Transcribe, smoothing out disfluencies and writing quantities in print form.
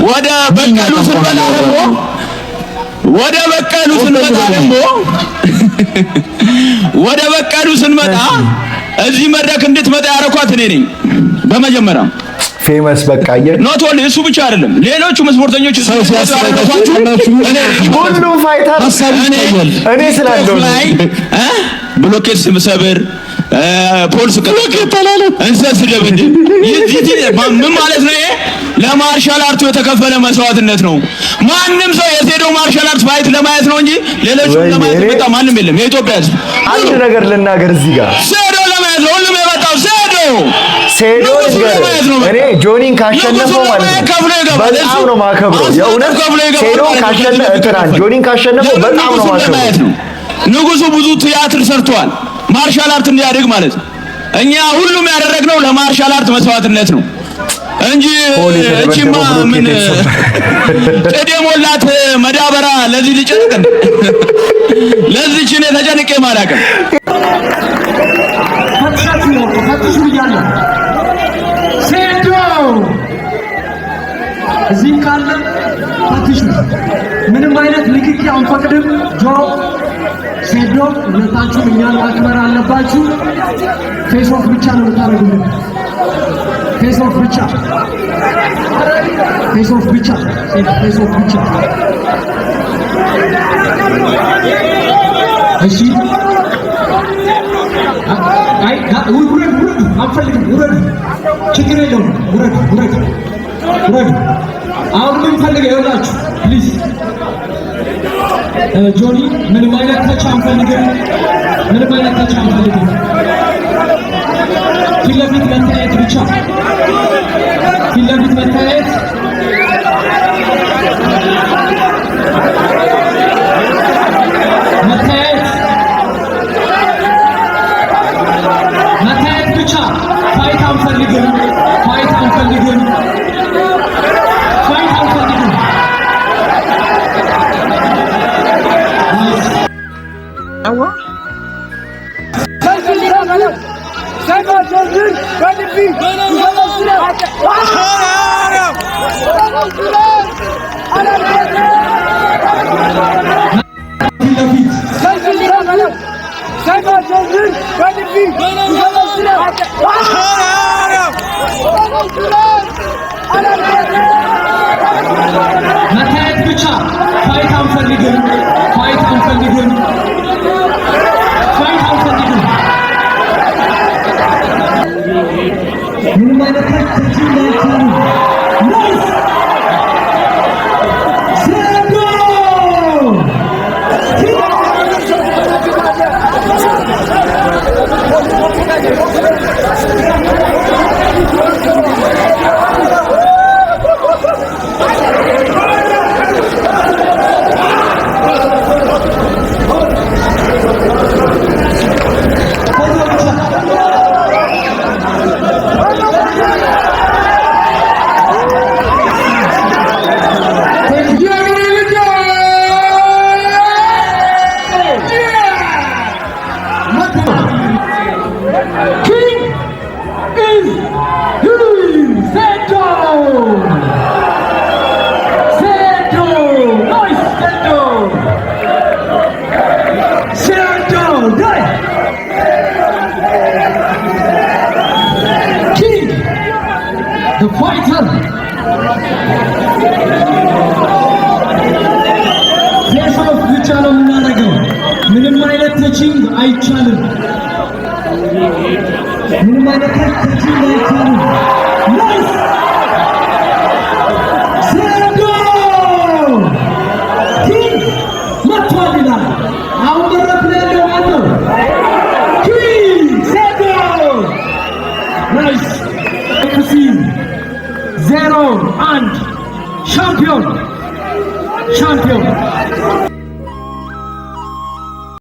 ወደ በቀሉ ስንመጣ ወደ በቀሉ ስንመጣ እዚህ መድረክ እንድትመጣ ያረኳት እኔ ነኝ በመጀመሪያ ፌመስ በቃየ ኖት ኦንሊ እሱ ብቻ አይደለም ሌሎቹ መስፖርተኞች ሁሉ ፋይተር እኔ ስላለው ብሎኬት ስብሰብር ፖሊስ ከተላለ እንሰስ ደብድ ምን ማለት ነው? ይሄ ለማርሻል አርቱ የተከፈለ መስዋዕትነት ነው። ማንም ሰው የሴዶ ማርሻል አርት ፋይት ለማየት ነው እንጂ ሌሎቹ ለማየት መጣ ማንም የለም። የኢትዮጵያ ሕዝብ አንድ ነገር ልናገር እዚህ ጋር ሴዶ ለማየት ነው ሁሉም የመጣው ሴዶ እኔ ጆኒን ካሸነፈው ማለት ነው በጣም ነው ማከብረው። የእውነት ሴዶ ካሸነፈ እንትራን ጆኒን ካሸነፈው በጣም ነው ማከብረው። ንጉሱ ብዙ ቲያትር ሰርቷል ማርሻል አርት እንዲያድግ ማለት ነው። እኛ ሁሉም ያደረግነው ለማርሻል አርት መስዋዕትነት ነው እንጂ እቺማ ምን ጥድ የሞላት መዳበራ ለዚህ ልጨነቅ ለዚህ ቺኔ ተጨንቄ ማላቀም ሴዶ እዚህ ካለ ፈትሹ። ምንም አይነት ንክኪ አንፈቅድም። ጆ ሴዶ ሁለታችሁ እኛን ማክበር አለባችሁ። ፌስ ኦፍ ብቻ ነው የምታደርጉት። ፌስ ኦፍ ብቻ ፌስ ኦፍ ብቻ ፌስ ኦፍ ብቻ። እሺ አይ ውረድ አንፈልግም። ውረድ ችግር የለውም። ውረድ አሁን ምን ፈልገው ይኸውላችሁ ፕሊዝ ጆኒ ምንም አይነት ተች አንፈልግም። ምንም አይነት ተች አንፈልግም። ፊት ለፊት መታየት ብቻ ፊት ለፊት መታየት ብቻ ፋይት አንፈልግም። መታየት ብቻ ፋይት አንፈልግም። ምንም አይነት ተች the fighter face off ብቻ ነው የምናደርገው። ምንም አይነት ተቺንግ አይቻልም። ምንም አይነት ተቺንግ አይቻልም። ናይስ ሴዶ ኪንግ መጥቷል ይላል። አሁን መድረክ ላይ ያለው ማነው? ኪንግ ሴዶ ናይስ 0-1 ሻምፒዮን